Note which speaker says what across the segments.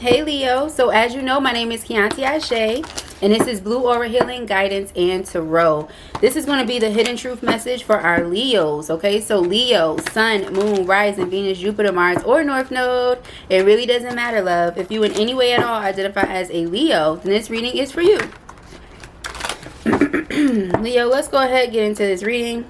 Speaker 1: Hey Leo, so as you know, my name is Kianti Ayshea, and this is Blue Aura Healing, Guidance, and Tarot. This is going to be the hidden truth message for our Leos, okay? So Leo, Sun, Moon, Rising, Venus, Jupiter, Mars, or North Node. It really doesn't matter, love. If you in any way at all identify as a Leo, then this reading is for you. Leo, let's go ahead and get into this reading.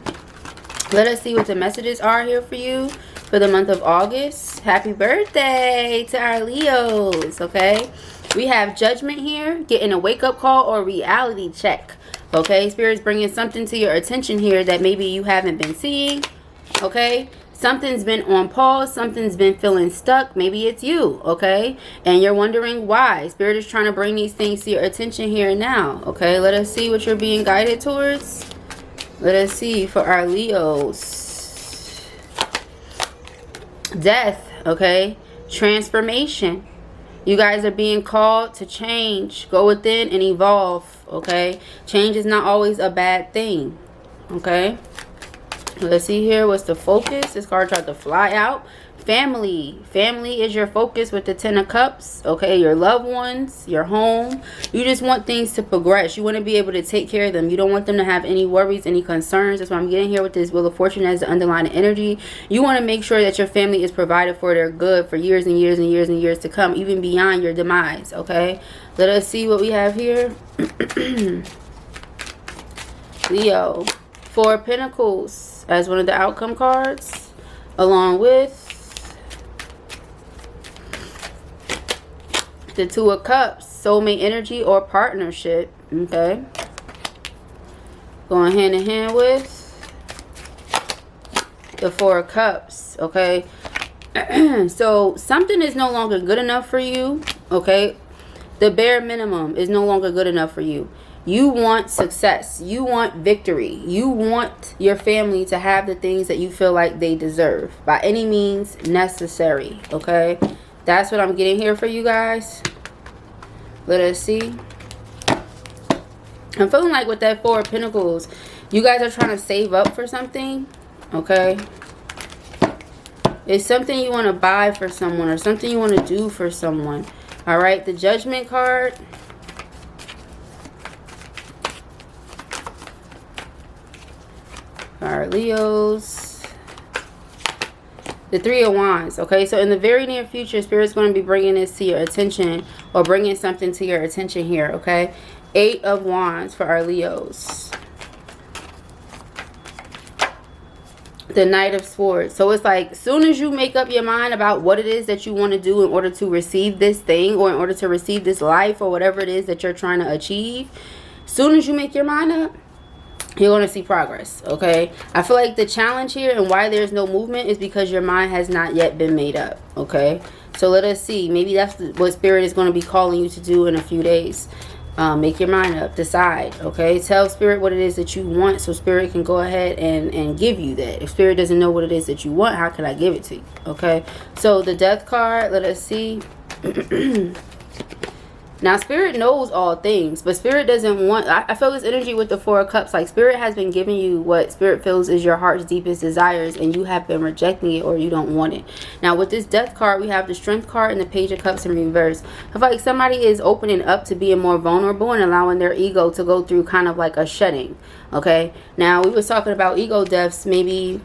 Speaker 1: Let us see what the messages are here for you for the month of August. Happy birthday to our Leos, okay? We have Judgment here, getting a wake-up call or reality check, okay? Spirit's bringing something to your attention here that maybe you haven't been seeing, okay? Something's been on pause. Something's been feeling stuck. Maybe it's you, okay? And you're wondering why. Spirit is trying to bring these things to your attention here and now, okay? Let us see what you're being guided towards. Let us see for our Leos. Death, okay? Transformation. You guys are being called to change. Go within and evolve, okay? Change is not always a bad thing, okay? Let's see here. What's the focus? This card tried to fly out. Family. Family is your focus with the Ten of Cups. Okay, your loved ones, your home. You just want things to progress. You want to be able to take care of them. You don't want them to have any worries, any concerns. That's why I'm getting here with this Wheel of Fortune as the underlying energy. You want to make sure that your family is provided for their good for years and years and years and years to come, even beyond your demise. Okay, let us see what we have here. Leo, Four of Pentacles as one of the outcome cards, along with the Two of Cups, soulmate energy or partnership, okay? Going hand in hand with the Four of Cups, okay? So something is no longer good enough for you, okay? The bare minimum is no longer good enough for you. You want success. You want victory. You want your family to have the things that you feel like they deserve by any means necessary, okay? That's what I'm getting here for you guys. Let us see. I'm feeling like with that Four of Pentacles, you guys are trying to save up for something, okay? It's something you want to buy for someone or something you want to do for someone, all right? The Judgment card. All right, Leos. The Three of Wands, okay? So in the very near future, Spirit's going to be bringing this to your attention or bringing something to your attention here, okay? Eight of Wands for our Leos. The Knight of Swords. So it's like, as soon as you make up your mind about what it is that you want to do in order to receive this thing or in order to receive this life or whatever it is that you're trying to achieve, as soon as you make your mind up, you're going to see progress, okay? I feel like the challenge here and why there's no movement is because your mind has not yet been made up, okay? So let us see. Maybe that's what Spirit is going to be calling you to do in a few days. Make your mind up. Decide, okay? Tell Spirit what it is that you want so Spirit can go ahead and give you that. If Spirit doesn't know what it is that you want, how can I give it to you, okay? So the Death card, let us see. Now, Spirit knows all things, but Spirit doesn't want... I feel this energy with the Four of Cups. Like, Spirit has been giving you what Spirit feels is your heart's deepest desires, and you have been rejecting it or you don't want it. Now, with this Death card, we have the Strength card and the Page of Cups in reverse. I feel like somebody is opening up to being more vulnerable and allowing their ego to go through kind of like a shedding, okay? Now, we was talking about ego deaths maybe...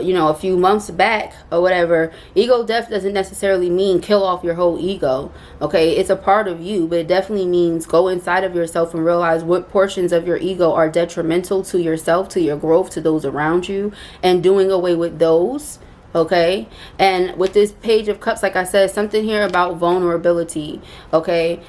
Speaker 1: you know, a few months back or whatever. Ego death doesn't necessarily mean kill off your whole ego, okay? It's a part of you, but it definitely means go inside of yourself and realize what portions of your ego are detrimental to yourself, to your growth, to those around you, and doing away with those, okay? And with this Page of Cups, like I said, something here about vulnerability, okay?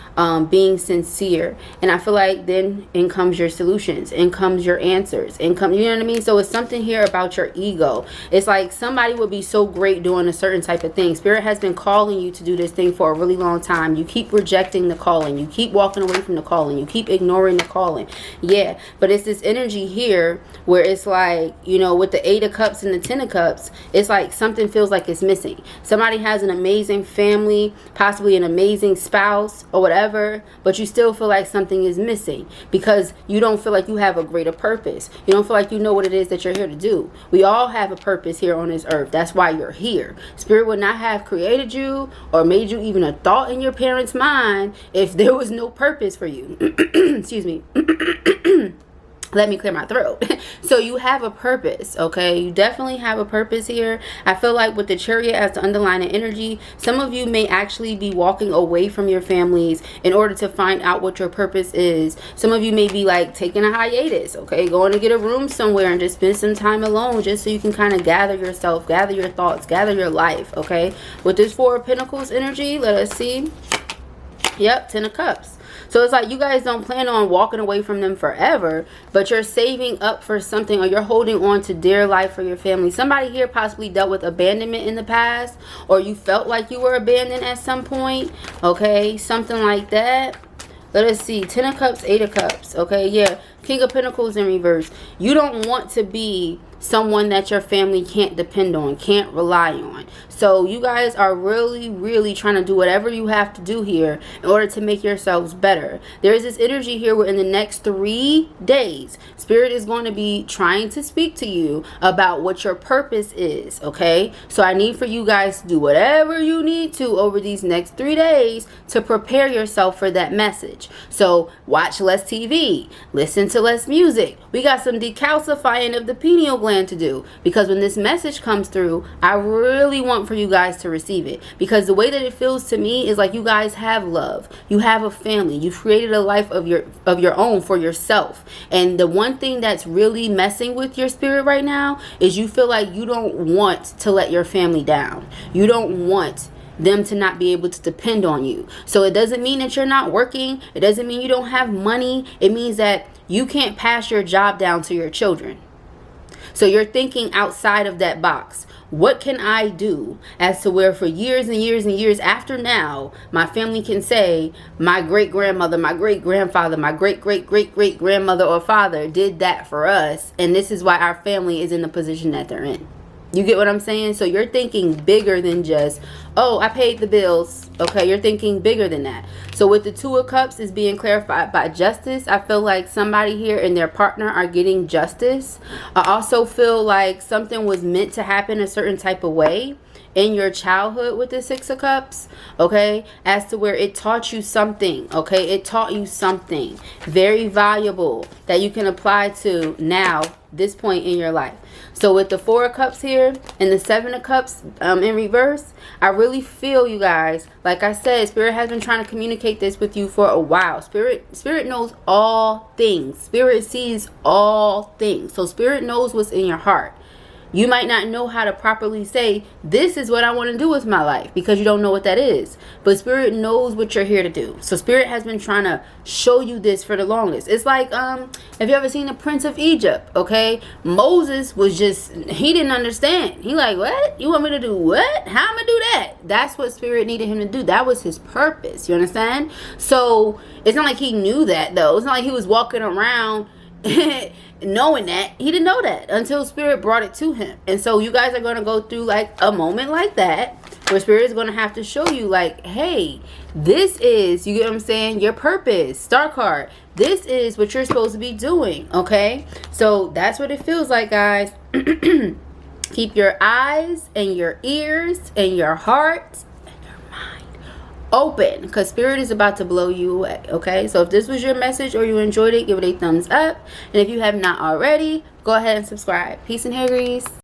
Speaker 1: Being sincere. And I feel like then in comes your solutions, in comes your answers, in come, you know what I mean? So it's something here about your ego. It's like somebody would be so great doing a certain type of thing. Spirit has been calling you to do this thing for a really long time. You keep rejecting the calling. You keep walking away from the calling. You keep ignoring the calling. Yeah, but it's this energy here where it's like, you know, with the Eight of Cups and the Ten of Cups, it's like like something feels like it's missing. Somebody has an amazing family, possibly an amazing spouse or whatever, but you still feel like something is missing because you don't feel like you have a greater purpose. You don't feel like you know what it is that you're here to do. We all have a purpose here on this earth. That's why you're here. Spirit would not have created you or made you even a thought in your parents' mind if there was no purpose for you. Excuse me. Let me clear my throat. So you have a purpose, okay? You definitely have a purpose here. I feel like with the Chariot as the underlying energy, some of you may actually be walking away from your families in order to find out what your purpose is. Some of you may be like taking a hiatus, okay? Going to get a room somewhere and just spend some time alone just so you can kind of gather yourself, gather your thoughts, gather your life, okay? With this Four of Pentacles energy, let us see. Yep, Ten of Cups. So it's like you guys don't plan on walking away from them forever, but you're saving up for something, or you're holding on to dear life for your family. Somebody here possibly dealt with abandonment in the past, or you felt like you were abandoned at some point, okay? Something like that. Let us see. Ten of Cups, Eight of Cups, okay? Yeah, King of Pentacles in reverse. You don't want to be someone that your family can't depend on, can't rely on. So you guys are really trying to do whatever you have to do here in order to make yourselves better. There is this energy here where in the next 3 days, Spirit is going to be trying to speak to you about what your purpose is, okay? So I need for you guys to do whatever you need to over these next 3 days to prepare yourself for that message. So watch less TV, listen to less music. We got some decalcifying of the pineal gland to do, because when this message comes through, I really want for you guys to receive it, because the way that it feels to me is like you guys have love, you have a family, you've created a life of your own for yourself. And the one thing that's really messing with your spirit right now is you feel like you don't want to let your family down. You don't want them to not be able to depend on you. So it doesn't mean that you're not working. It doesn't mean you don't have money. It means that you can't pass your job down to your children. So you're thinking outside of that box. What can I do as to where for years and years and years after now, my family can say my great-grandmother, my great-grandfather, my great-great-great-great-grandmother or father did that for us, and this is why our family is in the position that they're in. You get what I'm saying? So you're thinking bigger than just, oh, I paid the bills. Okay, you're thinking bigger than that. So with the Two of Cups is being clarified by justice. I feel like somebody here and their partner are getting justice. I also feel like something was meant to happen a certain type of way in your childhood with the Six of Cups, okay, as to where it taught you something, okay? It taught you something very valuable that you can apply to now, this point in your life. So with the Four of Cups here and the Seven of Cups in reverse, I really feel, you guys, like I said, Spirit has been trying to communicate this with you for a while. Spirit knows all things. Spirit sees all things. So Spirit knows what's in your heart. You might not know how to properly say, this is what I want to do with my life, because you don't know what that is. But Spirit knows what you're here to do. So Spirit has been trying to show you this for the longest. It's like, have you ever seen the Prince of Egypt? Okay, Moses was just, he didn't understand. He like, what? You want me to do what? How am I do that? That's what Spirit needed him to do. That was his purpose. You understand? So it's not like he knew that, though. It's not like he was walking around knowing that. He didn't know that until Spirit brought it to him. And so you guys are going to go through like a moment like that where Spirit is going to have to show you like, hey, this is, you get what I'm saying, your purpose. Star card, this is what you're supposed to be doing. Okay, so that's what it feels like, guys. Keep your eyes and your ears and your heart open, because Spirit is about to blow you away. Okay, so if this was your message or you enjoyed it, give it a thumbs up, and if you have not already, go ahead and subscribe. Peace and hair grease.